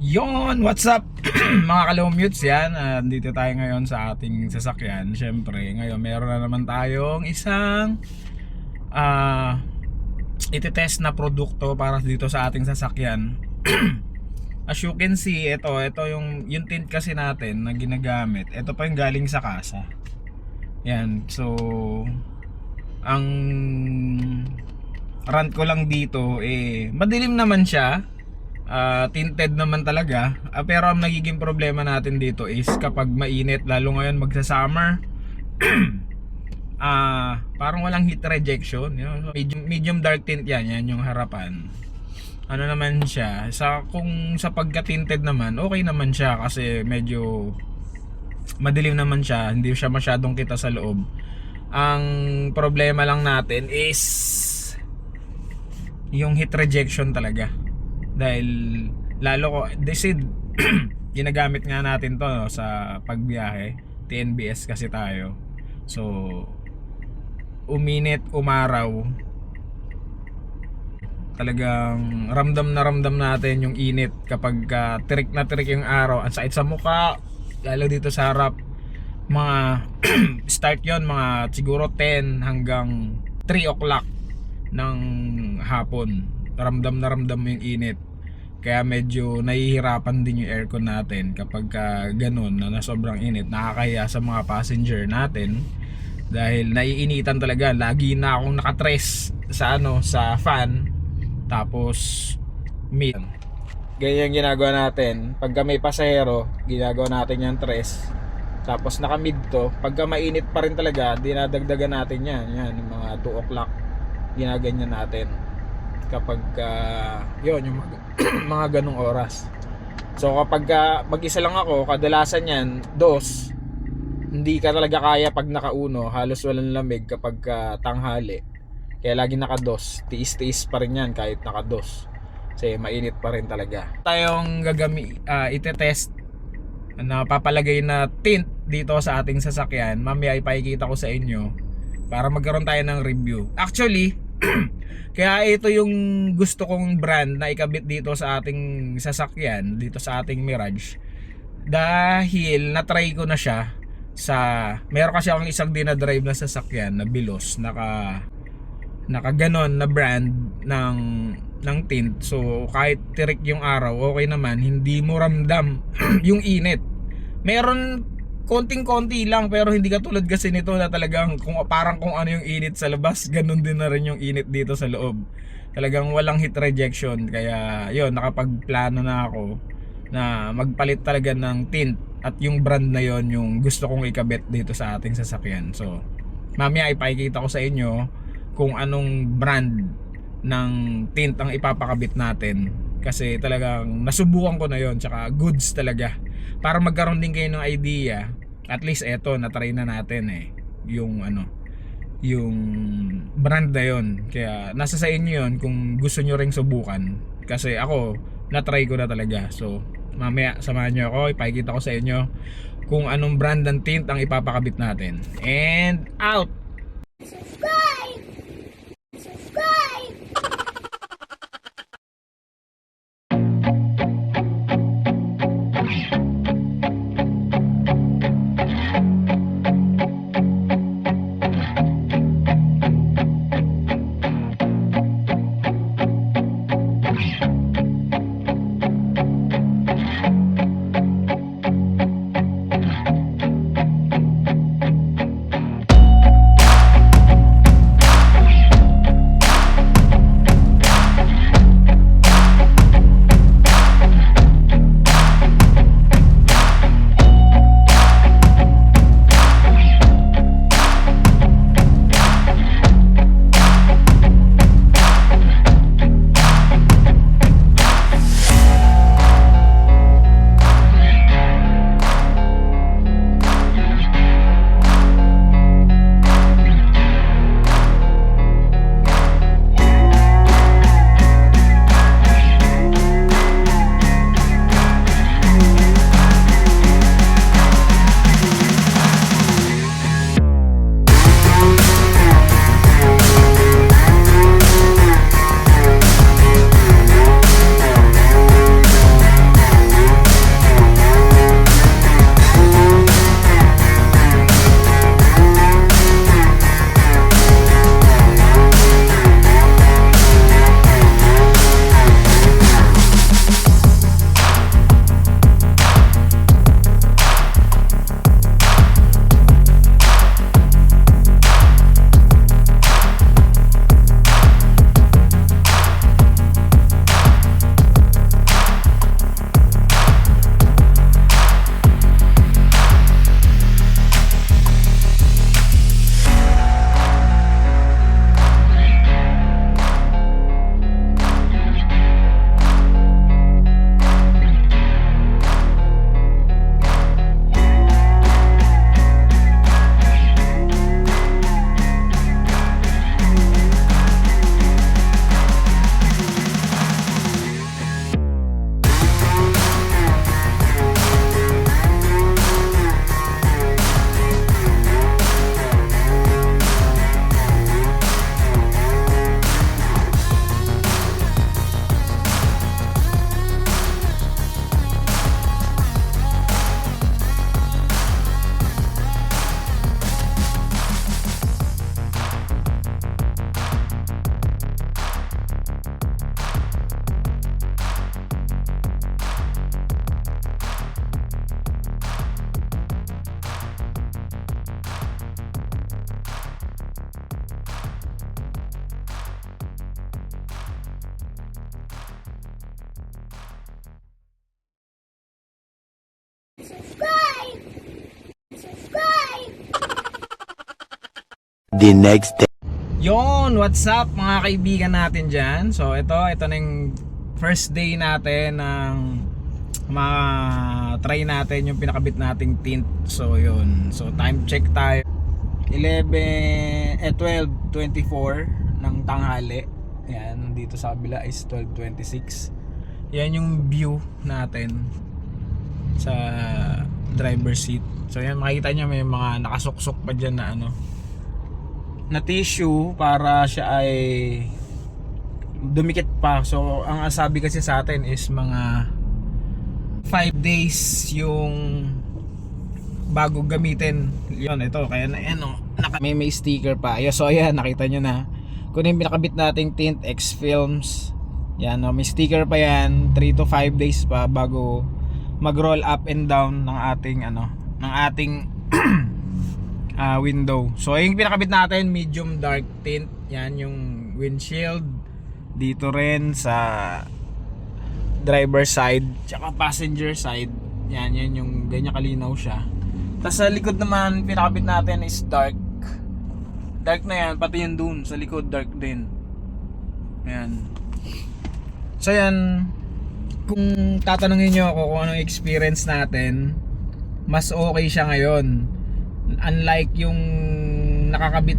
Yon, what's up mga kalumutes yan. Dito tayo ngayon sa ating sasakyan. Siyempre, ngayon meron na naman tayong isang itetest na produkto para dito sa ating sasakyan. As you can see, ito yung tint kasi natin na ginagamit. Ito pa yung galing sa kasa. Yan, so ang rant ko lang dito madilim naman siya. Tinted naman talaga, pero ang nagiging problema natin dito is kapag mainit, lalo ngayon magsa-summer. Parang walang heat rejection, medium dark tint yan yung harapan. Ano naman siya, kung sa pagka-tinted naman, okay naman siya kasi medyo madilim naman siya, hindi siya masyadong kita sa loob. Ang problema lang natin is yung heat rejection talaga. Dahil lalo ko desid ginagamit nga natin to, no, sa pagbiyahe. TNBS kasi tayo. So uminit, umaraw, talagang ramdam natin yung init kapag tirik na tirik yung araw. Ang sakit sa mukha, lalo dito sa harap. Mga start yon mga siguro 10 hanggang 3 o'clock ng hapon. Ramdam mo yung init. Kaya medyo nahihirapan din yung aircon natin kapag ganun na sobrang init. Nakakahiya sa mga passenger natin dahil naiinitan talaga. Lagi na akong nakatres sa fan, tapos mid. Ganyan ginagawa natin. Pagka may pasahero, ginagawa natin yung tres. Tapos naka mid to. Pagka mainit pa rin talaga, dinadagdagan natin yan mga 2 o'clock. Ginaganyan natin kapag yun yung mga ganong oras. So kapag mag-isa lang ako, kadalasan yan dos, hindi ka talaga kaya pag naka-uno. Halos walang lamig kapag tanghali. Kaya lagi naka-dos, tiis pa rin yan kahit naka-dos kasi mainit pa rin talaga. Tayong itetest na papalagay na tint dito sa ating sasakyan. Mamaya ipakikita ko sa inyo para magkaroon tayo ng review. Actually kaya ito yung gusto kong brand na ikabit dito sa ating sasakyan, dito sa ating Mirage, dahil na-try ko na siya meron kasi akong isang dinadrive na sasakyan na Bilos, naka ganon na brand ng tint. So kahit tirik yung araw, okay naman, hindi mo ramdam yung init. Meron konting-konti lang, pero hindi katulad kasi nito na talagang parang kung ano yung init sa labas, ganun din na rin yung init dito sa loob. Talagang walang heat rejection. Kaya yun, nakapagplano na ako na magpalit talaga ng tint, at yung brand na yon yung gusto kong ikabit dito sa ating sasakyan. So mamaya ipakikita ko sa inyo kung anong brand ng tint ang ipapakabit natin, kasi talagang nasubukan ko na yon, tsaka goods talaga. Para magkaroon din kayo ng idea, at least eto na-try na natin yung yung brand na yon. Kaya nasa sa inyo yon kung gusto nyo ring subukan, kasi ako na-try ko na talaga. So mamaya samahan nyo ako, ipakikita ko sa inyo kung anong brand ng tint ang ipapakabit natin. And out! Subscribe! Subscribe! the next day. Yon, what's up mga kaibigan natin dyan? So ito na yung first day natin ng try natin yung pinakabit nating tint. So yun, so time check tayo 12:24 ng tanghali. Yan, dito sa kabila is 12:26. Yan yung view natin sa driver's seat. So yan, makikita nyo may mga nakasuksok pa dyan na na tissue para siya ay dumikit pa. So ang sabi kasi sa atin is mga 5 days yung bago gamitin. Yun, ito kaya na may sticker pa. So ayan, nakita nyo na kung yung pinakabit nating tint X films. Yan, may sticker pa yan. 3 to 5 days pa bago mag-roll up and down ng ating window. So yung pinakabit natin medium dark tint. Yan yung windshield. Dito rin sa driver side tsaka passenger side. Yan yung ganyan kalinaw siya. Tapos sa likod naman pinakabit natin is dark. Dark na yan, pati yung dun sa likod dark din. Yan. So yan, kung tatanungin nyo ako kung anong experience natin, mas okay siya ngayon. Unlike yung nakakabit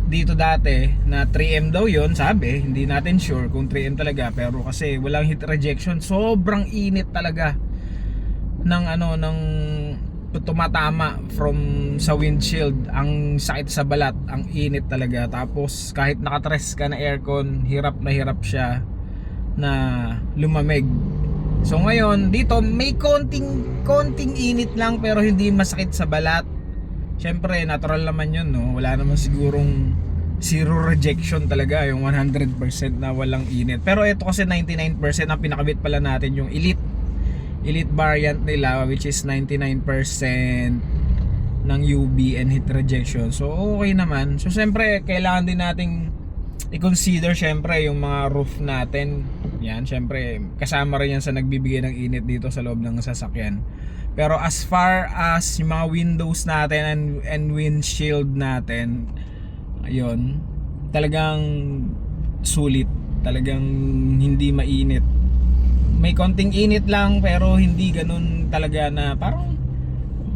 dito dati na 3M daw yon, sabi, hindi natin sure kung 3M talaga, pero kasi walang heat rejection, sobrang init talaga ng ng tumatama from sa windshield. Ang sakit sa balat, ang init talaga. Tapos kahit nakatres ka na aircon, hirap siya na lumamig. So ngayon dito may konting init lang pero hindi masakit sa balat. Syempre natural naman yun, no? Wala naman sigurong zero rejection talaga yung 100% na walang init. Pero ito kasi 99% ang pinakabit pala natin yung elite variant nila, which is 99% ng UV and heat rejection. So okay naman. So syempre kailangan din nating i-consider syempre yung mga roof natin. Yan, syempre kasama rin yan sa nagbibigay ng init dito sa loob ng sasakyan. Pero as far as yung mga windows natin and windshield natin, ayun, talagang sulit, talagang hindi mainit. May konting init lang pero hindi ganun talaga na parang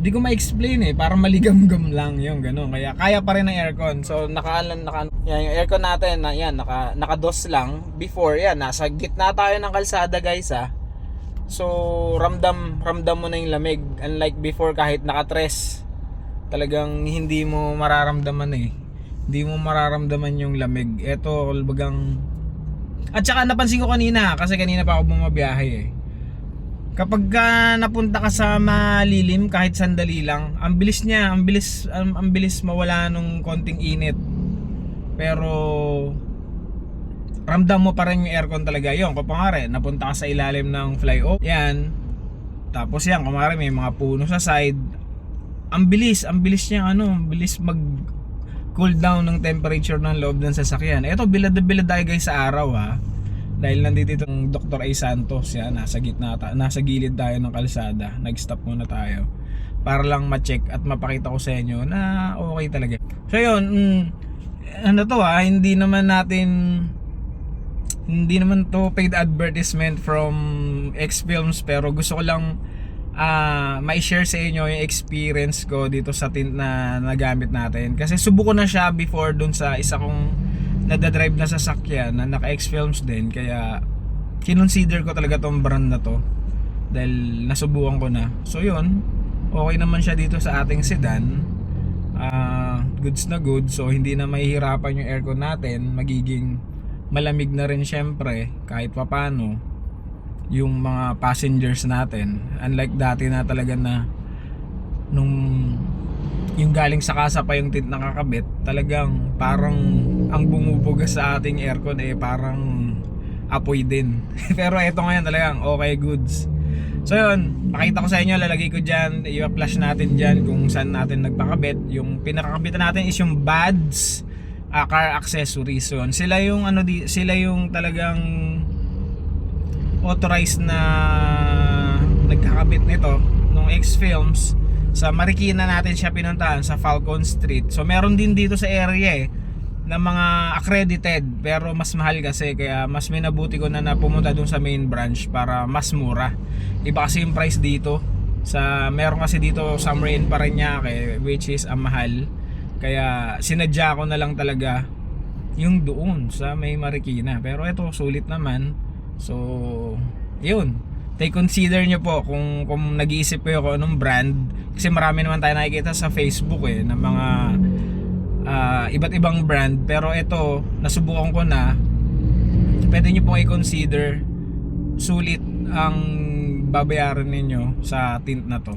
di ko ma-explain parang maligam-gam lang yung ganun. Kaya pa rin ng aircon. So yan, yung aircon natin yan, naka-dos lang. Before yan, nasa gitna tayo ng kalsada guys So ramdam mo na yung lamig. Unlike before, kahit naka-tres, talagang hindi mo mararamdaman Hindi mo mararamdaman yung lamig. Ito bagang. At saka napansin ko kanina, kasi kanina pa ako bumabiyahe kapag napunta ka sa malilim, kahit sandali lang, ang bilis niya, ang bilis mawala nung konting init. Pero ramdam mo pa rin yung aircon talaga. Yun, kapag napunta ka sa ilalim ng flyover, yan, tapos yan, kumare may mga puno sa side, ang bilis niya bilis mag cool down ng temperature ng loob ng sasakyan. Ito, bilad tayo guys sa araw dahil nandito itong Dr. A. Santos, yan, nasa gilid tayo ng kalsada. Nag-stop muna tayo para lang ma-check at mapakita ko sa inyo na okay talaga. So yun, hindi naman to paid advertisement from X Films, pero gusto ko lang ma-share sa inyo yung experience ko dito sa tint na nagamit natin. Kasi subukan na siya before dun sa isa kong nadadrive na sasakyan na naka X Films din, kaya kinonsider ko talaga tong brand na to dahil nasubukan ko na. So yun, okay naman siya dito sa ating sedan. Goods na good. So hindi na mahihirapan yung aircon natin. Magiging malamig na rin syempre kahit papano yung mga passengers natin. Unlike dati na talaga na nung yung galing sa kasa pa yung tint nakakabit, talagang parang ang bumubuga sa ating aircon parang apoy din. Pero ito ngayon talagang okay, goods. So yun, pakita ko sa inyo, lalagay ko dyan, i-flash natin dyan kung saan natin nagpakabit. Yung pinakakabitan natin is yung BADS car accessories. So yun, sila yung talagang authorized na nagkakabit nito nung X Films. Sa Marikina natin siya pinuntahan, sa Falcon Street. So meron din dito sa area na mga accredited, pero mas mahal kasi, kaya mas minabuti ko na pumunta dun sa main branch para mas mura. Iba kasi yung price dito. Meron kasi dito somewhere in Parañaque, which is ang mahal. Kaya sinadya ko na lang talaga yung doon sa may Marikina. Pero ito sulit naman. So yun, take consider nyo po kung nag-iisip kayo kung anong brand, kasi marami naman tayo nakikita sa Facebook ng mga iba't ibang brand. Pero ito nasubukan ko na, pwede nyo pong i-consider, sulit ang babayaran ninyo sa tint na to.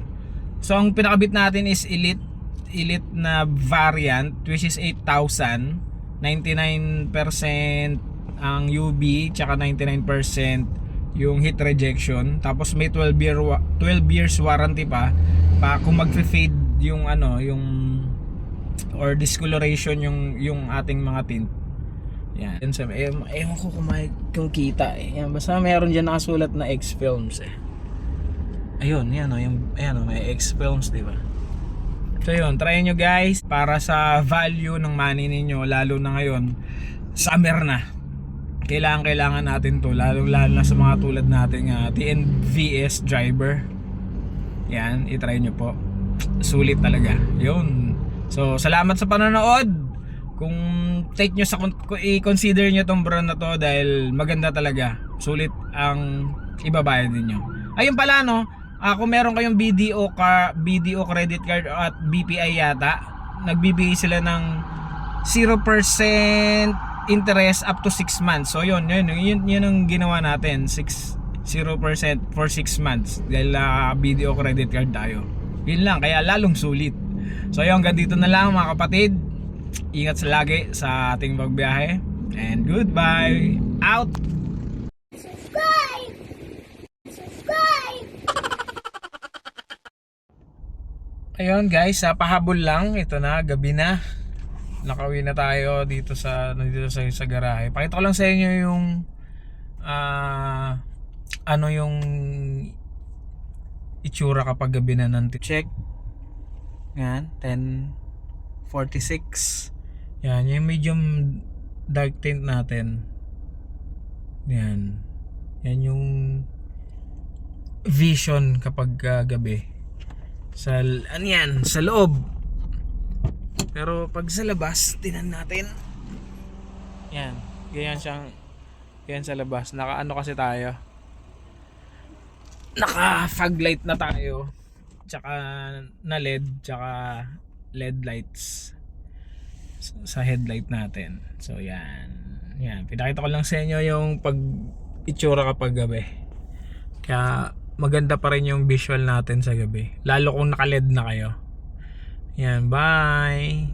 So ang pinakabit natin is elite na variant, which is 8,000, 99% ang UV, tsaka 99% yung heat rejection. Tapos may 12 years warranty pa kung mag-fade yung or discoloration yung ating mga tint. Yan. Ewan ko kung kita Yan, basta meron dyan nakasulat na X-Films Ayun, yan may X-Films, di ba? So yun, try nyo guys para sa value ng money ninyo, lalo na ngayon, summer na. Kailangan natin to, lalo na sa mga tulad natin TNVS driver. Yan, i-try nyo po. Sulit talaga. Yun. So, salamat sa panonood. Kung take nyo i-consider nyo tong brand na to, dahil maganda talaga. Sulit ang ibabayad niyo. Ayun pala kung meron kayong BDO credit card at BPI yata, nagbibigay sila ng 0% interest up to 6 months. So yun ang ginawa natin, 0% for 6 months dahil BDO credit card tayo. Yun lang, kaya lalong sulit. So yun, hanggang dito na lang mga kapatid. Ingat sa lagi sa ating magbiyahe, and goodbye. Out. Subscribe! Subscribe! Ayun guys, pahabol lang. Ito na, gabi na. Nakauwi na tayo dito sa garahe. Pakita ko lang sa inyo yung yung itsura kapag gabi na ng check. Yan, 10:46. Yan, yung medium dark tint natin. Yan. Yan yung vision kapag gabi. Sa loob. Pero pag sa labas, tinan natin. Yan, ganyan sa labas. Naka kasi tayo. Naka fog light na tayo. Tsaka na LED, tsaka LED lights sa headlight natin. So yan. Yan, pinakita ko lang sa inyo yung itsura kapag gabi. Kaya maganda pa rin yung visual natin sa gabi, lalo kung naka-LED na kayo. Yan, bye.